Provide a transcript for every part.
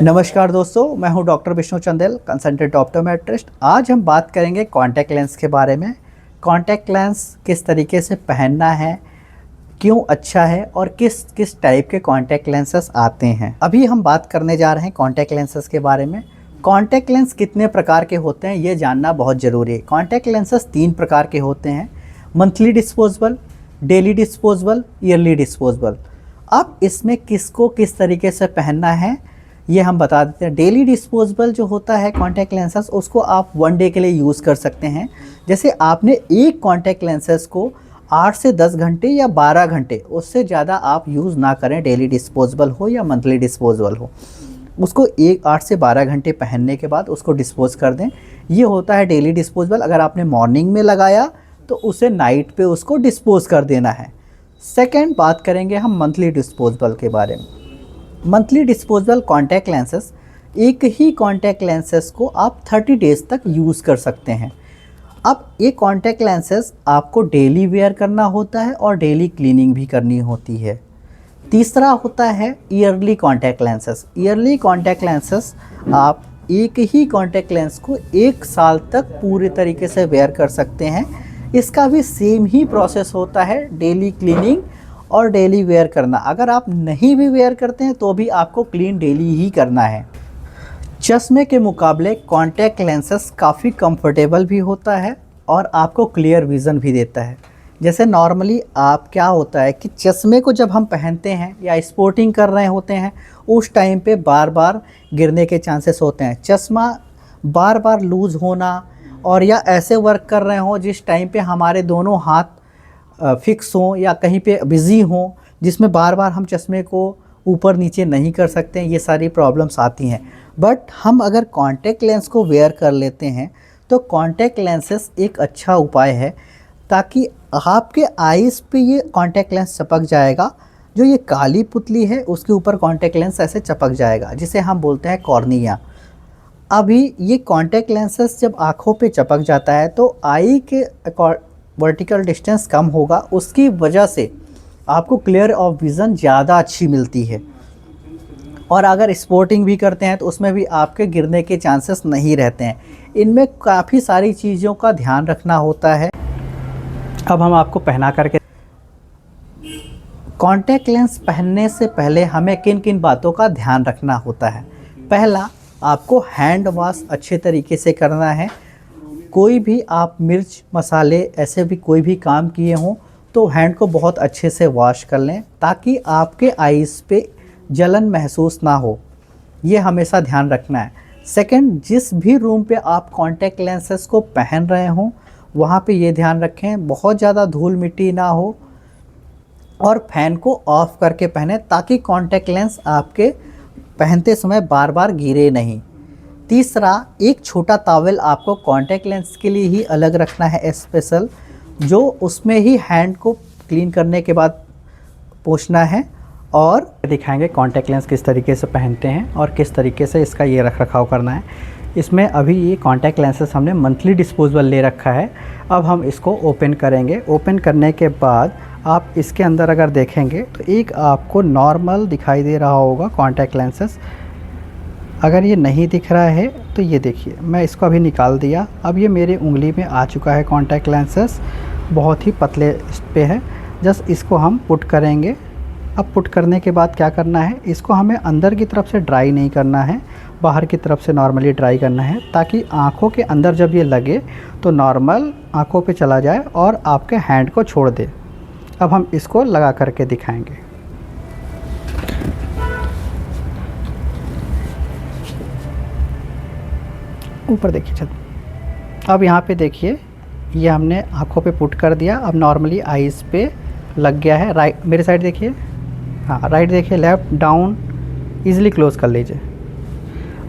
नमस्कार दोस्तों, मैं हूं doctor Vishnu Chandel, consultant optometrist. आज हम बात करेंगे कॉन्टैक्ट लेंस के बारे में। कॉन्टैक्ट लेंस किस तरीके से पहनना है, क्यों अच्छा है और किस किस टाइप के कॉन्टैक्ट लेंसेस आते हैं। अभी हम बात करने जा रहे हैं कॉन्टैक्ट लेंसेस के बारे में। कॉन्टैक्ट लेंस कितने प्रकार के होते हैं ये जानना बहुत ज़रूरी है। कॉन्टैक्ट लेंसेस 3 प्रकार के होते हैं: monthly disposable, daily disposable, yearly disposable. अब इसमें किसको किस तरीके से पहनना है ये हम बता देते हैं। डेली डिस्पोजेबल जो होता है कॉन्टैक्ट लेंसेस, उसको आप 1 डे के लिए यूज़ कर सकते हैं। जैसे आपने एक कॉन्टैक्ट लेंसेस को 8 से 10 घंटे या 12 घंटे, उससे ज़्यादा आप यूज़ ना करें। डेली डिस्पोजेबल हो या मंथली डिस्पोजेबल हो, उसको 8 से 12 घंटे पहनने के बाद उसको डिस्पोज कर दें। ये होता है डेली डिस्पोजेबल। अगर आपने मॉर्निंग में लगाया तो उसे नाइट पे उसको डिस्पोज कर देना है। सेकेंड बात करेंगे हम मंथली डिस्पोजेबल के बारे में। मंथली डिस्पोजेबल कॉन्टैक्ट लेंसेस, एक ही कॉन्टैक्ट लेंसेस को आप 30 डेज़ तक यूज़ कर सकते हैं। अब ये कॉन्टैक्ट लेंसेस आपको डेली वेयर करना होता है और डेली क्लीनिंग भी करनी होती है। तीसरा होता है yearly contact lenses. Yearly contact lenses आप एक ही कॉन्टैक्ट लेंस को 1 साल तक पूरे तरीके से वेयर कर सकते हैं। इसका भी सेम ही प्रोसेस होता है, डेली क्लीनिंग और डेली वेयर करना। अगर आप नहीं भी वेयर करते हैं तो भी आपको क्लीन डेली ही करना है। चश्मे के मुकाबले कॉन्टैक्ट लेंसेस काफ़ी कंफर्टेबल भी होता है और आपको क्लियर विज़न भी देता है। जैसे नॉर्मली आप क्या होता है कि चश्मे को जब हम पहनते हैं या स्पोर्टिंग कर रहे होते हैं, उस टाइम पे बार बार गिरने के चांसेस होते हैं। चश्मा बार बार लूज़ होना और या ऐसे वर्क कर रहे हों जिस टाइम पे हमारे दोनों हाथ फिक्स हों या कहीं पे बिज़ी हों, जिसमें बार बार हम चश्मे को ऊपर नीचे नहीं कर सकते हैं, ये सारी प्रॉब्लम्स आती हैं। बट हम अगर कॉन्टैक्ट लेंस को वेयर कर लेते हैं तो कॉन्टैक्ट लेंसेस एक अच्छा उपाय है, ताकि आपके आइज़ पे ये कॉन्टैक्ट लेंस चपक जाएगा। जो ये काली पुतली है उसके ऊपर कॉन्टैक्ट लेंस ऐसे चपक जाएगा, जिसे हम बोलते हैं कॉर्निया। अभी ये कॉन्टैक्ट लेंसेस जब आँखों पे चपक जाता है तो आई के वर्टिकल डिस्टेंस कम होगा, उसकी वजह से आपको क्लियर ऑफ विज़न ज़्यादा अच्छी मिलती है। और अगर स्पोर्टिंग भी करते हैं तो उसमें भी आपके गिरने के चांसेस नहीं रहते हैं। इनमें काफ़ी सारी चीज़ों का ध्यान रखना होता है। अब हम आपको पहना करके, कॉन्टैक्ट लेंस पहनने से पहले हमें किन किन बातों का ध्यान रखना होता है। पहला, आपको हैंड वॉश अच्छे तरीके से करना है। कोई भी आप मिर्च मसाले ऐसे भी कोई भी काम किए हों तो हैंड को बहुत अच्छे से वॉश कर लें, ताकि आपके आइज़ पे जलन महसूस ना हो। ये हमेशा ध्यान रखना है। सेकंड, जिस भी रूम पे आप कॉन्टैक्ट लेंसेस को पहन रहे हों वहाँ पे ये ध्यान रखें बहुत ज़्यादा धूल मिट्टी ना हो और फैन को ऑफ़ करके पहने, ताकि कॉन्टैक्ट लेंस आपके पहनते समय बार बार गिरे नहीं। तीसरा, एक छोटा टॉवल आपको कॉन्टैक्ट लेंस के लिए ही अलग रखना है स्पेशल, जो उसमें ही हैंड को क्लीन करने के बाद पोंछना है। और दिखाएंगे कॉन्टैक्ट लेंस किस तरीके से पहनते हैं और किस तरीके से इसका ये रख रखाव करना है। इसमें अभी ये कॉन्टैक्ट लेंसेस हमने मंथली डिस्पोजेबल ले रखा है। अब हम इसको ओपन करेंगे। ओपन करने के बाद आप इसके अंदर अगर देखेंगे तो एक आपको नॉर्मल दिखाई दे रहा होगा कॉन्टैक्ट लेंसेस। अगर ये नहीं दिख रहा है तो ये देखिए, मैं इसको अभी निकाल दिया। अब ये मेरी उंगली में आ चुका है कॉन्टैक्ट लेंसेस, बहुत ही पतले इस पे है। जस्ट इसको हम पुट करेंगे। अब पुट करने के बाद क्या करना है, इसको हमें अंदर की तरफ से ड्राई नहीं करना है, बाहर की तरफ से नॉर्मली ड्राई करना है, ताकि आँखों के अंदर जब ये लगे तो नॉर्मल आँखों पे चला जाए और आपके हैंड को छोड़ दे। अब हम इसको लगा करके दिखाएंगे। ऊपर देखिए छत। अब यहाँ पे देखिए, ये हमने आँखों पे पुट कर दिया। अब नॉर्मली आइज़ पे लग गया है। राइट मेरे साइड देखिए, हाँ राइट देखिए, लेफ़्ट डाउन इजीली क्लोज़ कर लीजिए।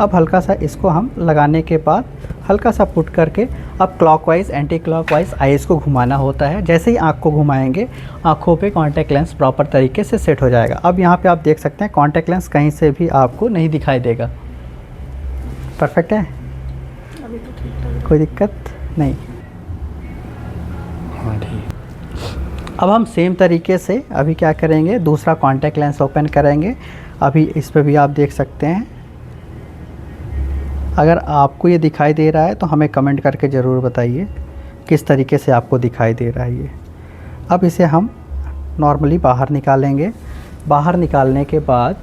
अब हल्का सा इसको हम लगाने के बाद हल्का सा पुट करके अब क्लॉकवाइज एंटी क्लॉकवाइज आइज़ को घुमाना होता है। जैसे ही आँख को घुमाएंगे आँखों पे कॉन्टैक्ट लेंस प्रॉपर तरीके से सेट हो जाएगा। अब यहाँ पे आप देख सकते हैं कॉन्टैक्ट लेंस कहीं से भी आपको नहीं दिखाई देगा। परफेक्ट है, कोई दिक्कत नहीं। हाँ ठीक। अब हम सेम तरीके से अभी क्या करेंगे, दूसरा कॉन्टैक्ट लेंस ओपन करेंगे। अभी इस पे भी आप देख सकते हैं अगर आपको ये दिखाई दे रहा है तो हमें कमेंट करके ज़रूर बताइए किस तरीके से आपको दिखाई दे रहा है ये। अब इसे हम नॉर्मली बाहर निकालेंगे। बाहर निकालने के बाद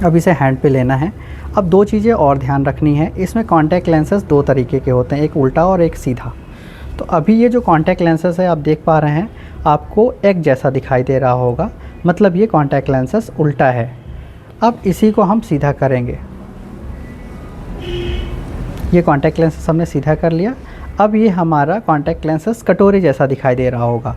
अब इसे हैंड पे लेना है। अब दो चीज़ें और ध्यान रखनी है, इसमें कॉन्टैक्ट लेंसेज दो तरीके के होते हैं, एक उल्टा और एक सीधा। तो अभी ये जो कॉन्टैक्ट लेंसेज है आप देख पा रहे हैं, आपको एक जैसा दिखाई दे रहा होगा, मतलब ये कॉन्टैक्ट लेंसेज उल्टा है। अब इसी को हम सीधा करेंगे। ये कॉन्टैक्ट लेंसेज हमने सीधा कर लिया। अब ये हमारा कॉन्टैक्ट लेंसेज कटोरे जैसा दिखाई दे रहा होगा,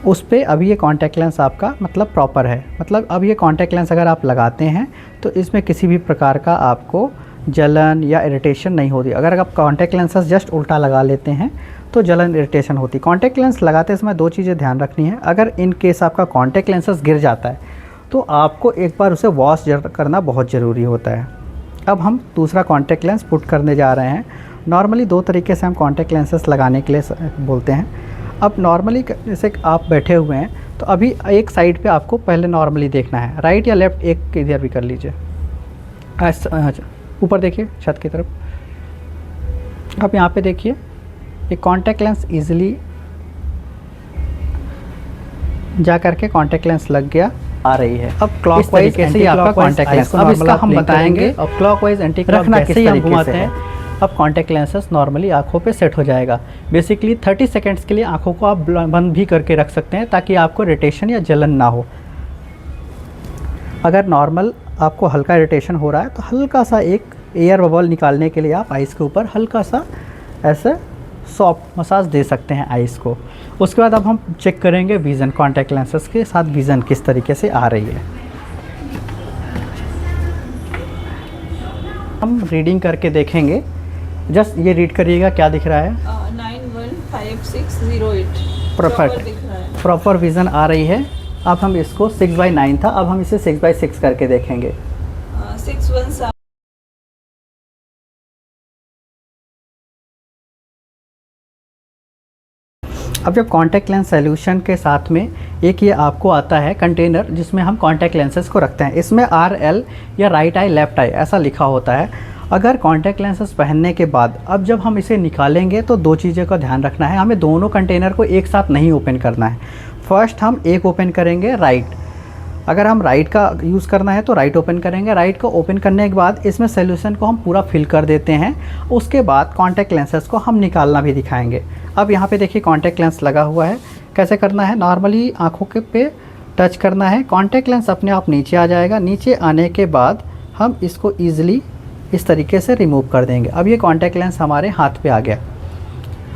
उस पर अभी ये कॉन्टैक्ट लेंस आपका मतलब प्रॉपर है। मतलब अब ये कॉन्टैक्ट लेंस अगर आप लगाते हैं तो इसमें किसी भी प्रकार का आपको जलन या इरिटेशन नहीं होती। अगर आप कॉन्टैक्ट लेंसेज जस्ट उल्टा लगा लेते हैं तो जलन इरिटेशन होती। कॉन्टैक्ट लेंस लगाते समय दो चीज़ें ध्यान रखनी है। अगर इन केस आपका कॉन्टैक्ट लेंसेज गिर जाता है तो आपको एक बार उसे वॉश करना बहुत ज़रूरी होता है। अब हम दूसरा कॉन्टैक्ट लेंस पुट करने जा रहे हैं। नॉर्मली दो तरीके से हम कॉन्टैक्ट लेंसेज लगाने के लिए बोलते हैं। अब नॉर्मली जैसे आप बैठे हुए हैं तो अभी एक साइड पे आपको पहले नॉर्मली देखना है, राइट या लेफ़्ट, एक इधर भी कर लीजिए। ऊपर देखिए छत की तरफ। अब यहाँ पे देखिए ये कॉन्टैक्ट लेंस इजीली जा करके कॉन्टैक्ट लेंस लग गया, आ रही है। अब क्लॉकवाइज कैसे आपका कॉन्टैक्ट लेंस, अब इसका हम बताएंगे। और क्लॉकवाइज एंटी रखना कैसे हम घुमाते हैं। अब कॉन्टैक्ट लेंसेस नॉर्मली आँखों पे सेट हो जाएगा। बेसिकली 30 सेकंड्स के लिए आँखों को आप बंद भी करके रख सकते हैं ताकि आपको इरिटेशन या जलन ना हो। अगर नॉर्मल आपको हल्का इरिटेशन हो रहा है तो हल्का सा एक एयर बबल निकालने के लिए आप आइस के ऊपर हल्का सा ऐसे सॉफ्ट मसाज दे सकते हैं आइस को। उसके बाद अब हम चेक करेंगे विज़न, कॉन्टैक्ट लेंसेस के साथ विज़न किस तरीके से आ रही है। हम रीडिंग करके देखेंगे। जस्ट ये रीड करिएगा क्या दिख रहा है। 915608 परफेक्ट, प्रॉपर विज़न आ रही है। अब हम इसको 6/9 था, अब हम इसे 6/6 करके देखेंगे। 617 अब जब कॉन्टैक्ट लेंस सॉल्यूशन के साथ में एक ये आपको आता है कंटेनर जिसमें हम कॉन्टैक्ट लेंसेज को रखते हैं। इसमें RL या राइट आई लेफ़्ट आई ऐसा लिखा होता है। अगर कॉन्टैक्ट लेंसेज पहनने के बाद अब जब हम इसे निकालेंगे तो दो चीज़ों का ध्यान रखना है, हमें दोनों कंटेनर को एक साथ नहीं ओपन करना है। फर्स्ट हम एक ओपन करेंगे राइट, अगर हम राइट का यूज़ करना है तो राइट ओपन करेंगे। राइट को ओपन करने के बाद इसमें सॉल्यूशन को हम पूरा फिल कर देते हैं। उसके बाद कॉन्टैक्ट लेंसेज को हम निकालना भी दिखाएंगे। अब यहाँ पे देखिए कॉन्टैक्ट लेंस लगा हुआ है। कैसे करना है, नॉर्मली आँखों के पे टच करना है, कॉन्टैक्ट लेंस अपने आप नीचे आ जाएगा। नीचे आने के बाद हम इसको ईज़िली इस तरीके से रिमूव कर देंगे। अब ये कॉन्टैक्ट लेंस हमारे हाथ पे आ गया।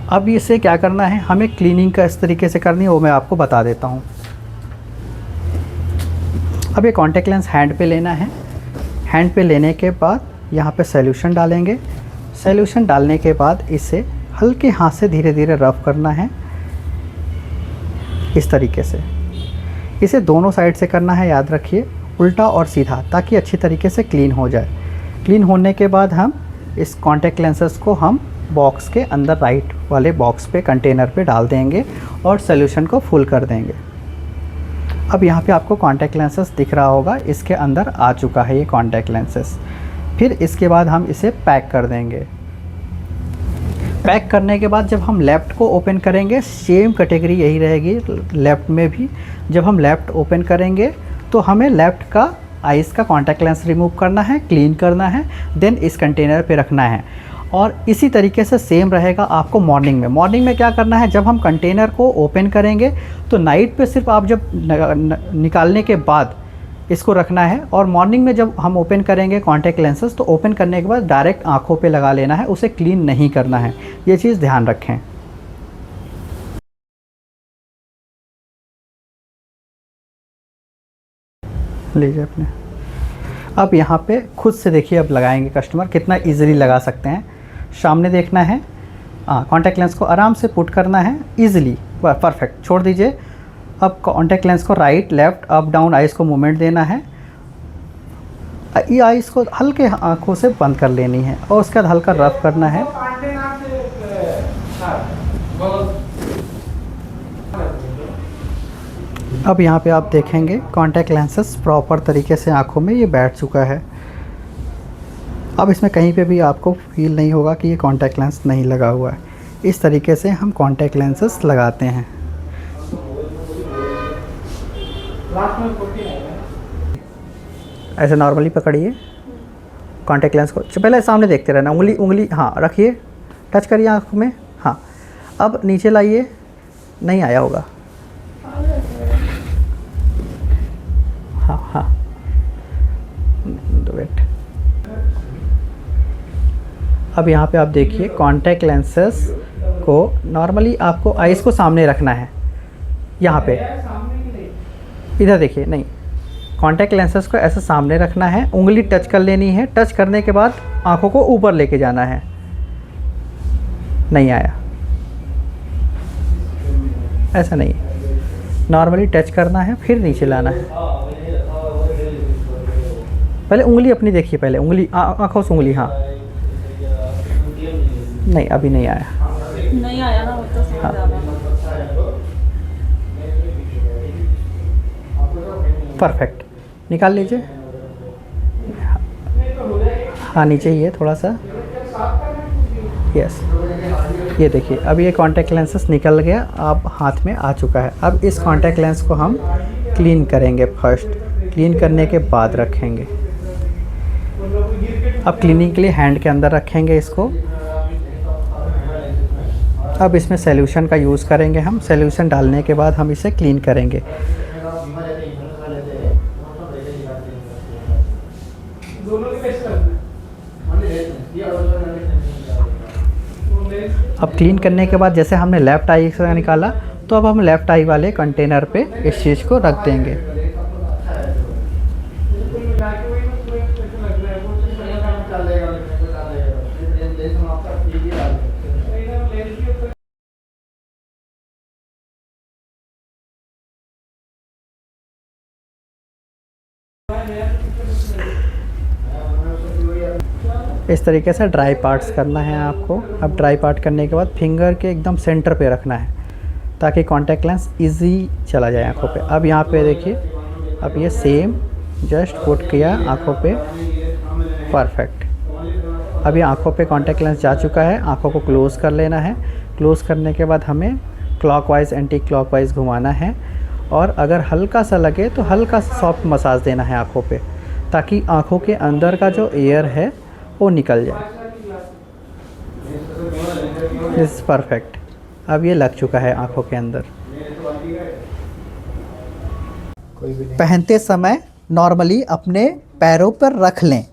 अब इसे क्या करना है, हमें क्लीनिंग का इस तरीके से करनी है, वो मैं आपको बता देता हूँ। अब ये कॉन्टैक्ट लेंस हैंड पे लेना है। हैंड पे लेने के बाद यहाँ पे सॉल्यूशन डालेंगे। सॉल्यूशन डालने के बाद इसे हल्के हाथ से धीरे धीरे रब करना है इस तरीके से। इसे दोनों साइड से करना है, याद रखिए, उल्टा और सीधा, ताकि अच्छी तरीके से क्लीन हो जाए। क्लीन होने के बाद हम इस कॉन्टैक्ट लेंसेज को हम बॉक्स के अंदर राइट वाले बॉक्स पे कंटेनर पे डाल देंगे और सॉल्यूशन को फुल कर देंगे। अब यहाँ पे आपको कॉन्टैक्ट लेंसेज दिख रहा होगा, इसके अंदर आ चुका है ये कॉन्टैक्ट लेंसेज। फिर इसके बाद हम इसे पैक कर देंगे। पैक करने के बाद जब हम लेफ़्ट को ओपन करेंगे, सेम कैटेगरी यही रहेगी लेफ़्ट में भी। जब हम लेफ़्ट ओपन करेंगे तो हमें लेफ़्ट का आइस का कॉन्टैक्ट लेंस रिमूव करना है, क्लीन करना है, देन इस कंटेनर पे रखना है। और इसी तरीके से सेम रहेगा आपको मॉर्निंग में। मॉर्निंग में क्या करना है, जब हम कंटेनर को ओपन करेंगे तो नाइट पे सिर्फ आप जब निकालने के बाद इसको रखना है, और मॉर्निंग में जब हम ओपन करेंगे कॉन्टैक्ट लेंसेज तो ओपन करने के बाद डायरेक्ट आँखों पे लगा लेना है, उसे क्लीन नहीं करना है। ये चीज़ ध्यान रखें। लीजिए अपने। अब यहाँ पे खुद से देखिए, अब लगाएंगे कस्टमर कितना इजीली लगा सकते हैं। सामने देखना है, कॉन्टैक्ट लेंस को आराम से पुट करना है इजीली, परफेक्ट। छोड़ दीजिए। अब कॉन्टैक्ट लेंस को right left up down eyes को मूवमेंट देना है। ये आइज़ को हल्के आँखों से बंद कर लेनी है और उसके बाद हल्का रब करना है। अब यहाँ पे आप देखेंगे कॉन्टैक्ट लेंसेस प्रॉपर तरीके से आँखों में ये बैठ चुका है। अब इसमें कहीं पे भी आपको फील नहीं होगा कि ये कॉन्टैक्ट लेंस नहीं लगा हुआ है। इस तरीके से हम कॉन्टैक्ट लेंसेस लगाते हैं। ऐसे नॉर्मली पकड़िए कॉन्टैक्ट लेंस को, पहले सामने देखते रहना, उंगली हाँ रखिए, टच करिए आँख में, हाँ। अब नीचे लाइए, नहीं आया होगा, हाँ हाँ, वेट। अब यहाँ पे आप देखिए कॉन्टैक्ट लेंसेस को नॉर्मली आपको आइज़ को सामने रखना है। यहाँ पे इधर देखिए, नहीं, कॉन्टैक्ट लेंसेस को ऐसे सामने रखना है, उंगली टच कर लेनी है, टच करने के बाद आंखों को ऊपर लेके जाना है। नहीं आया, ऐसा नहीं, नॉर्मली टच करना है फिर नीचे लाना है। पहले उंगली अपनी देखिए, पहले उंगली आंखों से उंगली, हाँ, नहीं अभी नहीं आया, नहीं आया ना, वो तो समझ आ रहा। परफेक्ट, निकाल लीजिए, हाँ नीचे ही है थोड़ा सा, यस। ये देखिए अब ये कॉन्टैक्ट लेंसेस निकल गया, अब हाथ में आ चुका है। अब इस कॉन्टैक्ट लेंस को हम क्लीन करेंगे, फर्स्ट क्लीन करने के बाद रखेंगे। अब क्लीनिंग के लिए हैंड के अंदर रखेंगे इसको। अब इसमें सॉल्यूशन का यूज़ करेंगे हम, सॉल्यूशन डालने के बाद हम इसे क्लीन करेंगे। अब क्लीन करने के बाद जैसे हमने लेफ़्ट आई से निकाला, तो अब हम लेफ़्ट आई वाले कंटेनर पे इस चीज़ को रख देंगे। इस तरीके से ड्राई पार्ट्स करना है आपको। अब ड्राई पार्ट करने के बाद फिंगर के एकदम सेंटर पे रखना है ताकि कॉन्टैक्ट लेंस इजी चला जाए आँखों पे। अब यहाँ पे देखिए, अब ये सेम जस्ट पुट किया आँखों पे, परफेक्ट। अब ये आँखों पे कॉन्टैक्ट लेंस जा चुका है, आँखों को क्लोज़ कर लेना है। क्लोज़ करने के बाद हमें क्लॉकवाइज़ एंटी क्लॉकवाइज़ घुमाना है, और अगर हल्का सा लगे तो हल्का सा सॉफ्ट मसाज देना है आँखों पे, ताकि आँखों के अंदर का जो एयर है वो निकल जाए। This is perfect. अब ये लग चुका है आँखों के अंदर। पहनते समय नॉर्मली अपने पैरों पर रख लें।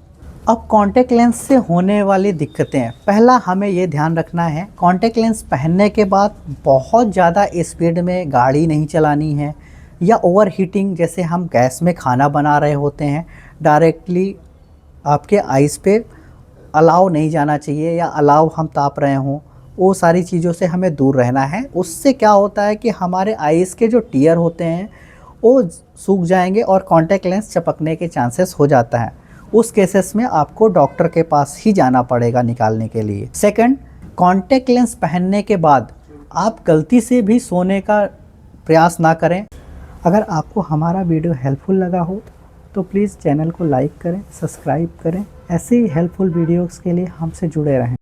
अब कॉन्टैक्ट लेंस से होने वाली दिक्कतें, पहला हमें ये ध्यान रखना है, कॉन्टैक्ट लेंस पहनने के बाद बहुत ज़्यादा स्पीड में गाड़ी नहीं चलानी है, या ओवर हीटिंग, जैसे हम गैस में खाना बना रहे होते हैं, डायरेक्टली आपके आइज़ पे अलाव नहीं जाना चाहिए, या अलाव हम ताप रहे हों, वो सारी चीज़ों से हमें दूर रहना है। उससे क्या होता है कि हमारे आइज़ के जो टीयर होते हैं वो सूख जाएंगे और कॉन्टैक्ट लेंस चपकने के चांसेस हो जाता है। उस केसेस में आपको डॉक्टर के पास ही जाना पड़ेगा निकालने के लिए। सेकंड, कॉन्टैक्ट लेंस पहनने के बाद आप गलती से भी सोने का प्रयास ना करें। अगर आपको हमारा वीडियो हेल्पफुल लगा हो तो प्लीज़ चैनल को लाइक करें, सब्सक्राइब करें। ऐसे ही हेल्पफुल वीडियोज़ के लिए हमसे जुड़े रहें।